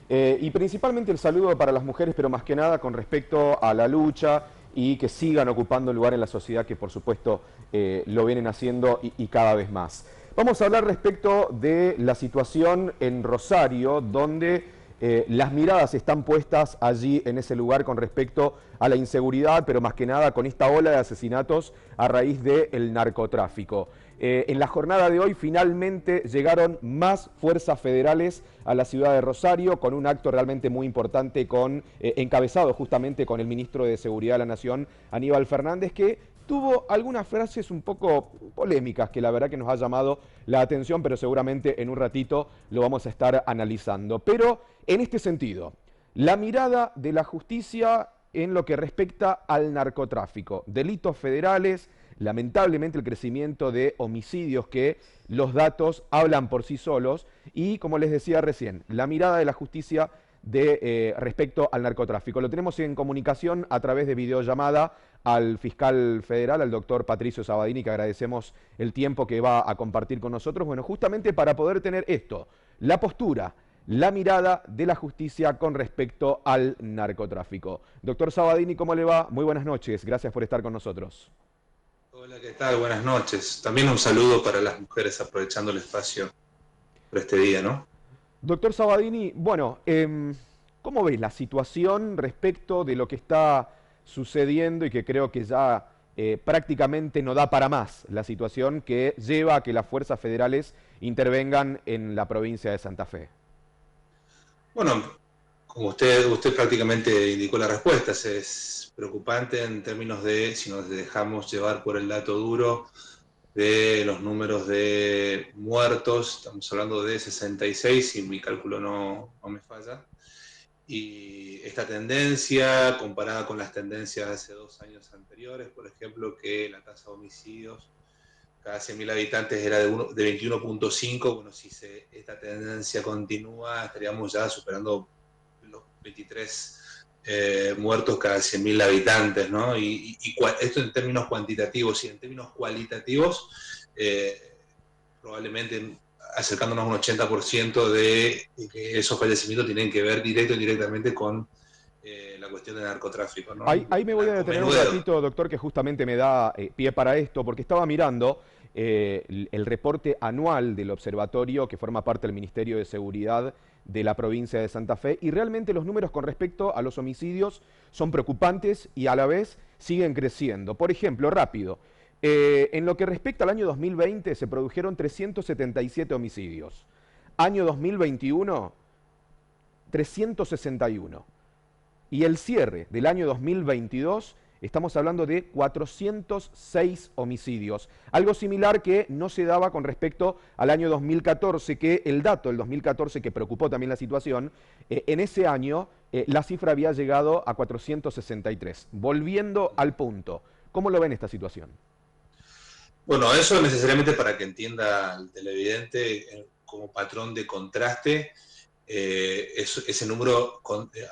Y principalmente el saludo para las mujeres, pero más que nada con respecto a la lucha y que sigan ocupando el lugar en la sociedad que por supuesto lo vienen haciendo y cada vez más. Vamos a hablar respecto de la situación en Rosario, donde las miradas están puestas allí en ese lugar con respecto a la inseguridad, pero más que nada con esta ola de asesinatos a raíz del narcotráfico. En la jornada de hoy finalmente llegaron más fuerzas federales a la ciudad de Rosario con un acto realmente muy importante encabezado justamente con el ministro de Seguridad de la Nación, Aníbal Fernández, que tuvo algunas frases un poco polémicas que la verdad que nos ha llamado la atención, pero seguramente en un ratito lo vamos a estar analizando. Pero en este sentido, la mirada de la justicia en lo que respecta al narcotráfico, delitos federales, lamentablemente el crecimiento de homicidios que los datos hablan por sí solos y, como les decía recién, la mirada de la justicia respecto al narcotráfico. Lo tenemos en comunicación a través de videollamada al fiscal federal, al doctor Patricio Sabatini, que agradecemos el tiempo que va a compartir con nosotros. Bueno, justamente para poder tener esto, la postura, la mirada de la justicia con respecto al narcotráfico. Doctor Sabatini, ¿cómo le va? Muy buenas noches, gracias por estar con nosotros. Hola, ¿qué tal? Buenas noches. También un saludo para las mujeres aprovechando el espacio por este día, ¿no? Doctor Sabatini, bueno, ¿cómo ves la situación respecto de lo que está sucediendo y que creo que ya prácticamente no da para más? La situación que lleva a que las fuerzas federales intervengan en la provincia de Santa Fe. Bueno, como usted prácticamente indicó la respuesta, es preocupante en términos de si nos dejamos llevar por el dato duro de los números de muertos. Estamos hablando de 66, si mi cálculo no me falla. Y esta tendencia, comparada con las tendencias de hace 2 años anteriores, por ejemplo, que la tasa de homicidios cada 100.000 habitantes era de 21.5, bueno, si esta tendencia continúa, estaríamos ya superando los 23 muertos cada 100.000 habitantes, ¿no? Esto en términos cuantitativos y en términos cualitativos, probablemente acercándonos a un 80% de que esos fallecimientos tienen que ver directo o indirectamente con la cuestión del narcotráfico, ¿no? Ahí me El voy a detener un narcomenudeo. ratito, doctor, que justamente me da pie para esto, porque estaba mirando el reporte anual del observatorio que forma parte del Ministerio de Seguridad de la provincia de Santa Fe y realmente los números con respecto a los homicidios son preocupantes y a la vez siguen creciendo. Por ejemplo, rápido, en lo que respecta al año 2020 se produjeron 377 homicidios. Año 2021, 361. Y el cierre del año 2022, estamos hablando de 406 homicidios. Algo similar que no se daba con respecto al año 2014, que el dato del 2014, que preocupó también la situación, en ese año la cifra había llegado a 463. Volviendo al punto, ¿cómo lo ven esta situación? Bueno, eso necesariamente para que entienda el televidente como patrón de contraste, ese número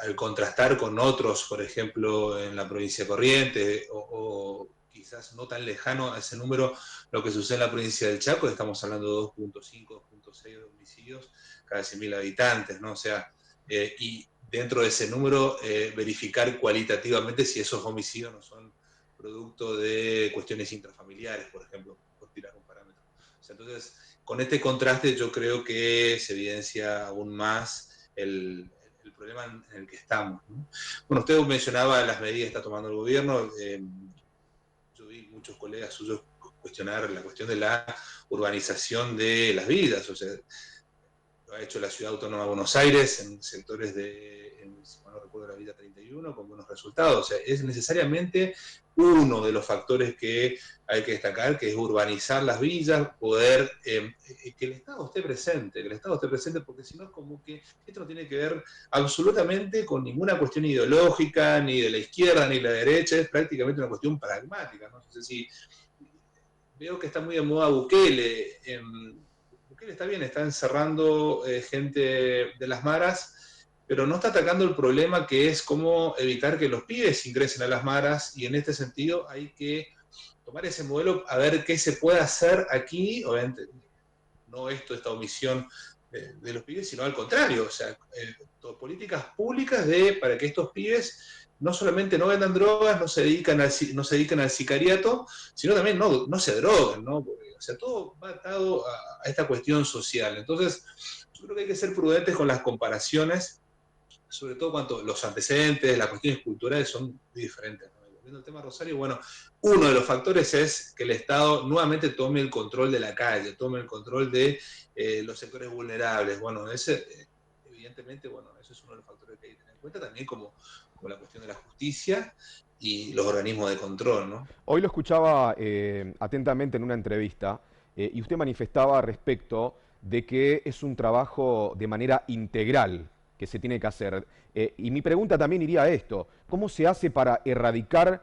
al contrastar con otros, por ejemplo, en la provincia de Corrientes, o quizás no tan lejano a ese número, lo que sucede en la provincia del Chaco, estamos hablando de 2.5, 2.6 homicidios cada 100.000 habitantes, ¿no? O sea, y dentro de ese número, verificar cualitativamente si esos homicidios no son producto de cuestiones intrafamiliares, por ejemplo, por tirar un parámetro. O sea, entonces, con este contraste yo creo que se evidencia aún más el problema en el que estamos, ¿no? Bueno, usted mencionaba las medidas que está tomando el gobierno. Yo vi muchos colegas suyos cuestionar la cuestión de la urbanización de las vidas. O sea, lo ha hecho la Ciudad Autónoma de Buenos Aires en sectores si mal no recuerdo, la Villa 31, con buenos resultados. O sea, es necesariamente uno de los factores que hay que destacar, que es urbanizar las villas, poder que el Estado esté presente, porque si no es como que esto no tiene que ver absolutamente con ninguna cuestión ideológica, ni de la izquierda ni de la derecha, es prácticamente una cuestión pragmática, ¿no? No sé si veo que está muy de moda Bukele. Bukele está bien, está encerrando gente de las maras, pero no está atacando el problema que es cómo evitar que los pibes ingresen a las maras, y en este sentido hay que tomar ese modelo a ver qué se puede hacer aquí. Obviamente no esta omisión de los pibes, sino al contrario, o sea, políticas públicas para que estos pibes no solamente no vendan drogas, no se dedican al sicariato, sino también no se droguen, ¿no? Porque, o sea, todo va atado a esta cuestión social. Entonces, yo creo que hay que ser prudentes con las comparaciones, sobre todo cuando los antecedentes, las cuestiones culturales son muy diferentes, ¿no? Volviendo al tema Rosario, bueno, uno de los factores es que el Estado nuevamente tome el control de la calle, tome el control de los sectores vulnerables. Bueno, evidentemente, bueno, eso es uno de los factores que hay que tener en cuenta, también como la cuestión de la justicia y los organismos de control, ¿no? Hoy lo escuchaba atentamente en una entrevista y usted manifestaba respecto de que es un trabajo de manera integral que se tiene que hacer. Y mi pregunta también iría a esto: ¿cómo se hace para erradicar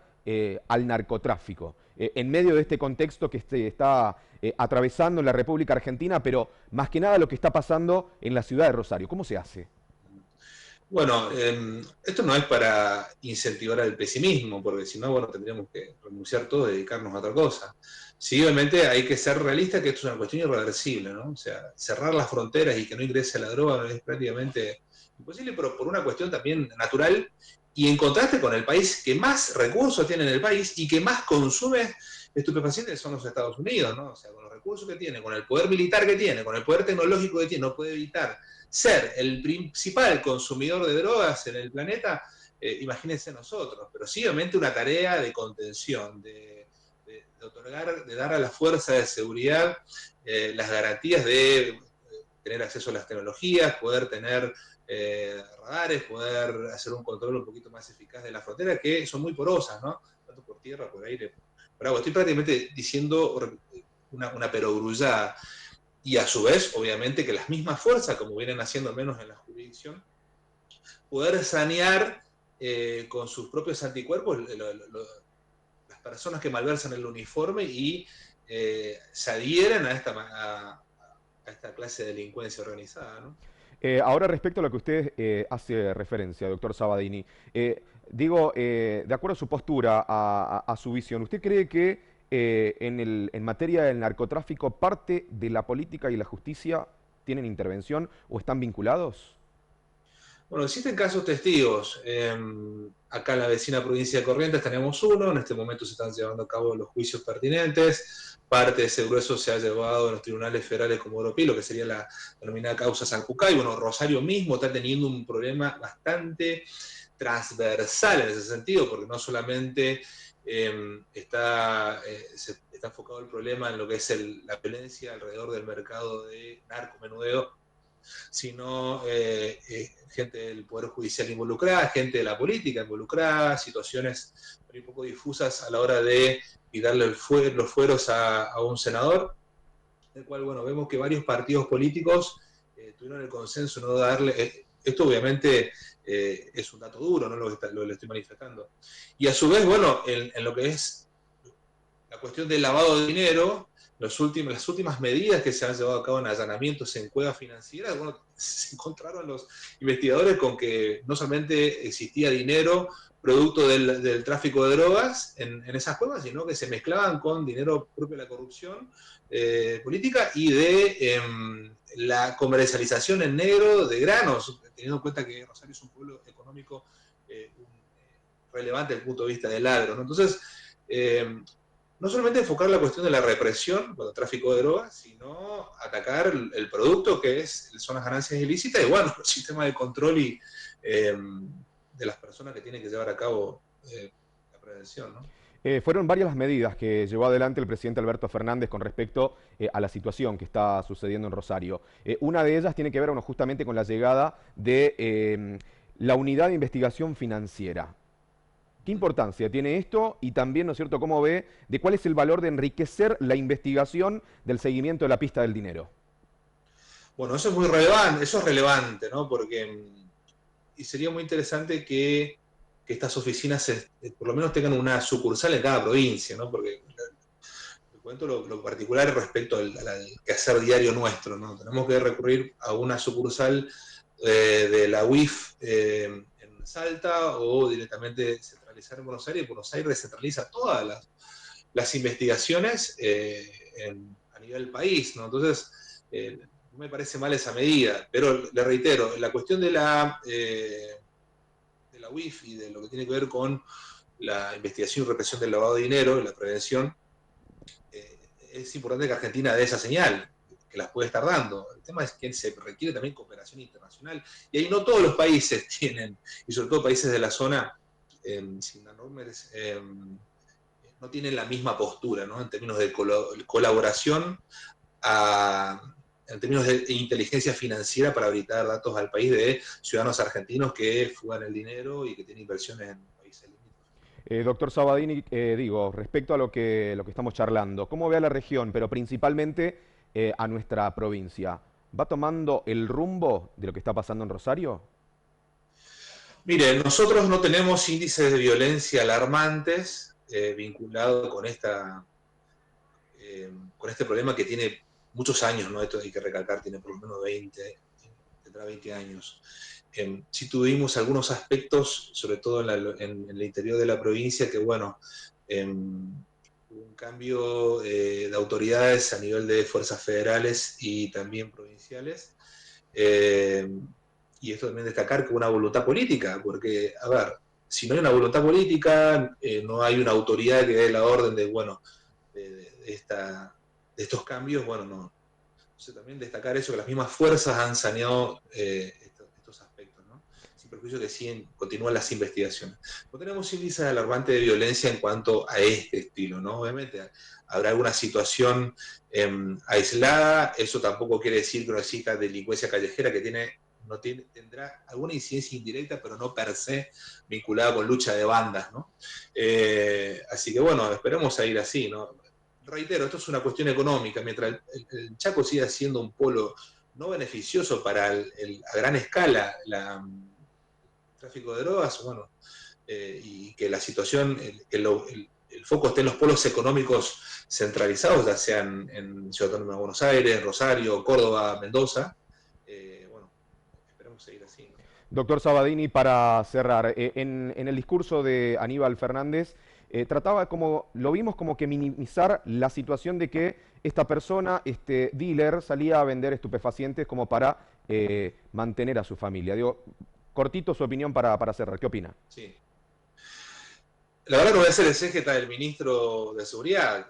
al narcotráfico en medio de este contexto que está atravesando en la República Argentina, pero más que nada lo que está pasando en la ciudad de Rosario? ¿Cómo se hace? Bueno, esto no es para incentivar al pesimismo, porque si no, bueno, tendríamos que renunciar todo y dedicarnos a otra cosa. Sí, obviamente hay que ser realista que esto es una cuestión irreversible, ¿no? O sea, cerrar las fronteras y que no ingrese la droga es prácticamente imposible, pero por una cuestión también natural y en contraste con el país que más recursos tiene en el país y que más consume estupefacientes son los Estados Unidos, ¿no? O sea, con los recursos que tiene, con el poder militar que tiene, con el poder tecnológico que tiene, no puede evitar ser el principal consumidor de drogas en el planeta. Imagínense nosotros, pero sí obviamente una tarea de contención, otorgar, de dar a la fuerza de seguridad las garantías de tener acceso a las tecnologías, poder tener radares, poder hacer un control un poquito más eficaz de las fronteras, que son muy porosas, ¿no? Tanto por tierra, por aire, por agua. Estoy prácticamente diciendo una perogrullada. Y a su vez, obviamente, que las mismas fuerzas, como vienen haciendo menos en la jurisdicción, poder sanear con sus propios anticuerpos las personas que malversan el uniforme y se adhieren a esta clase de delincuencia organizada, ¿no? Ahora respecto a lo que usted hace referencia, doctor Sabadini, de acuerdo a su postura, a su visión, ¿usted cree que en materia del narcotráfico parte de la política y la justicia tienen intervención o están vinculados? Bueno, existen casos testigos. Acá en la vecina provincia de Corrientes tenemos uno, en este momento se están llevando a cabo los juicios pertinentes, parte de ese grueso se ha llevado a los tribunales federales como Europeo, lo que sería la denominada causa Sanjucay. Bueno, Rosario mismo está teniendo un problema bastante transversal en ese sentido, porque no solamente está enfocado el problema en lo que es la violencia alrededor del mercado de narcomenudeo, sino gente del Poder Judicial involucrada, gente de la política involucrada, situaciones muy poco difusas a la hora de darle los fueros a un senador, el cual, bueno, vemos que varios partidos políticos tuvieron el consenso no darle, esto obviamente es un dato duro, no lo estoy manifestando. Y a su vez, bueno, en lo que es la cuestión del lavado de dinero, las últimas medidas que se han llevado a cabo en allanamientos en cuevas financieras, bueno, se encontraron los investigadores con que no solamente existía dinero producto del tráfico de drogas en esas cuevas, sino que se mezclaban con dinero propio de la corrupción política y de la comercialización en negro de granos, teniendo en cuenta que Rosario es un pueblo económico relevante desde el punto de vista del agro, ¿no? Entonces, no solamente enfocar la cuestión de la represión con el tráfico de drogas, sino atacar el producto que son las ganancias ilícitas y, bueno, el sistema de control de las personas que tienen que llevar a cabo la prevención, ¿no? Fueron varias las medidas que llevó adelante el presidente Alberto Fernández con respecto a la situación que está sucediendo en Rosario. Una de ellas tiene que ver, bueno, justamente con la llegada de la unidad de investigación financiera. ¿Qué importancia tiene esto? Y también, ¿no es cierto?, cómo ve de cuál es el valor de enriquecer la investigación del seguimiento de la pista del dinero. Bueno, eso es muy relevante, eso es relevante, ¿no? Porque y sería muy interesante que estas oficinas por lo menos tengan una sucursal en cada provincia, ¿no? Porque te cuento lo particular respecto al quehacer diario nuestro, ¿no? Tenemos que recurrir a una sucursal de la UIF en Salta o directamente centralizar en Buenos Aires. Buenos Aires centraliza todas las investigaciones a nivel país, ¿no? Entonces, no me parece mal esa medida, pero le reitero, la cuestión de la UIF y de lo que tiene que ver con la investigación y represión del lavado de dinero, la prevención, es importante que Argentina dé esa señal, que las puede estar dando. El tema es que se requiere también cooperación internacional, y ahí no todos los países tienen, y sobre todo países de la zona, sin enormes, no tienen la misma postura, ¿no? En términos de colaboración, en términos de inteligencia financiera para habilitar datos al país de ciudadanos argentinos que fugan el dinero y que tienen inversiones en países limítrofes. Doctor Sabadini, respecto a lo que estamos charlando, ¿cómo ve a la región, pero principalmente a nuestra provincia? ¿Va tomando el rumbo de lo que está pasando en Rosario? Mire, nosotros no tenemos índices de violencia alarmantes vinculados con este problema que tiene muchos años, ¿no? Esto hay que recalcar, tiene por lo menos 20 años. Sí tuvimos algunos aspectos, sobre todo en el interior de la provincia, que bueno, hubo un cambio de autoridades a nivel de fuerzas federales y también provinciales. Y esto también destacar que una voluntad política, porque, a ver, si no hay una voluntad política, no hay una autoridad que dé la orden de, bueno, de estos cambios, bueno, no. Entonces también destacar eso, que las mismas fuerzas han saneado estos aspectos, ¿no? Sin perjuicio que siguen, continúan las investigaciones. No tenemos índices alarmantes de violencia en cuanto a este estilo, ¿no? Obviamente habrá alguna situación aislada, eso tampoco quiere decir que no exista delincuencia callejera que tendrá alguna incidencia indirecta, pero no per se vinculada con lucha de bandas, ¿no? Así que bueno, esperemos a ir así, ¿no? Reitero, esto es una cuestión económica, mientras el Chaco siga siendo un polo no beneficioso para a gran escala el tráfico de drogas, bueno, y que la situación, el foco esté en los polos económicos centralizados, ya sean en Ciudad Autónoma de Buenos Aires, Rosario, Córdoba, Mendoza, bueno, esperemos seguir así, ¿no? Doctor Sabadini, para cerrar, en el discurso de Aníbal Fernández, trataba lo vimos como que minimizar la situación de que esta persona, este dealer, salía a vender estupefacientes como para mantener a su familia. Digo, cortito su opinión para cerrar, ¿qué opina? Sí. La verdad no voy a ser exégeta del ministro de Seguridad.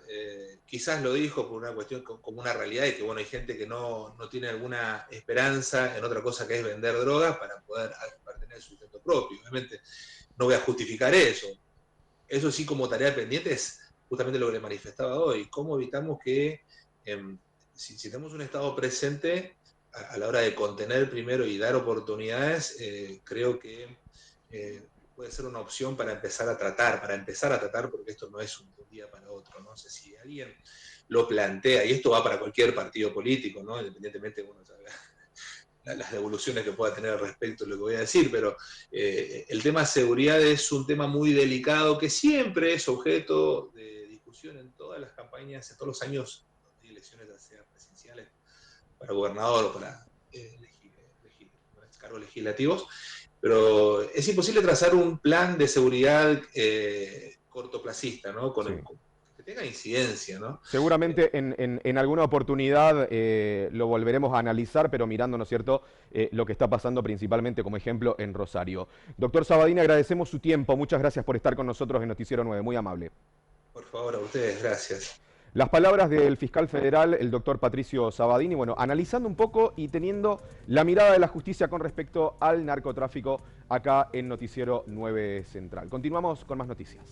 Quizás lo dijo por una cuestión como una realidad de que bueno, hay gente que no tiene alguna esperanza en otra cosa que es vender drogas para poder tener sustento propio. Obviamente no voy a justificar eso. Eso sí, como tarea pendiente es justamente lo que le manifestaba hoy. ¿Cómo evitamos que, si tenemos un Estado presente, a la hora de contener primero y dar oportunidades, creo que puede ser una opción para empezar a tratar, porque esto no es un día para otro, ¿no? sé si alguien lo plantea, y esto va para cualquier partido político, ¿no? Independientemente de las devoluciones que pueda tener al respecto de lo que voy a decir, pero el tema de seguridad es un tema muy delicado que siempre es objeto de discusión en todas las campañas, en todos los años de elecciones, ya sean presidenciales, para gobernador o para cargos legislativos, pero es imposible trazar un plan de seguridad cortoplacista, ¿no? Sí. Que tenga incidencia, ¿no? Seguramente en alguna oportunidad lo volveremos a analizar, pero mirando, ¿no es cierto?, lo que está pasando principalmente como ejemplo en Rosario. Doctor Sabadini, agradecemos su tiempo. Muchas gracias por estar con nosotros en Noticiero 9. Muy amable. Por favor, a ustedes, gracias. Las palabras del fiscal federal, el doctor Patricio Sabadini, bueno, analizando un poco y teniendo la mirada de la justicia con respecto al narcotráfico acá en Noticiero 9 Central. Continuamos con más noticias.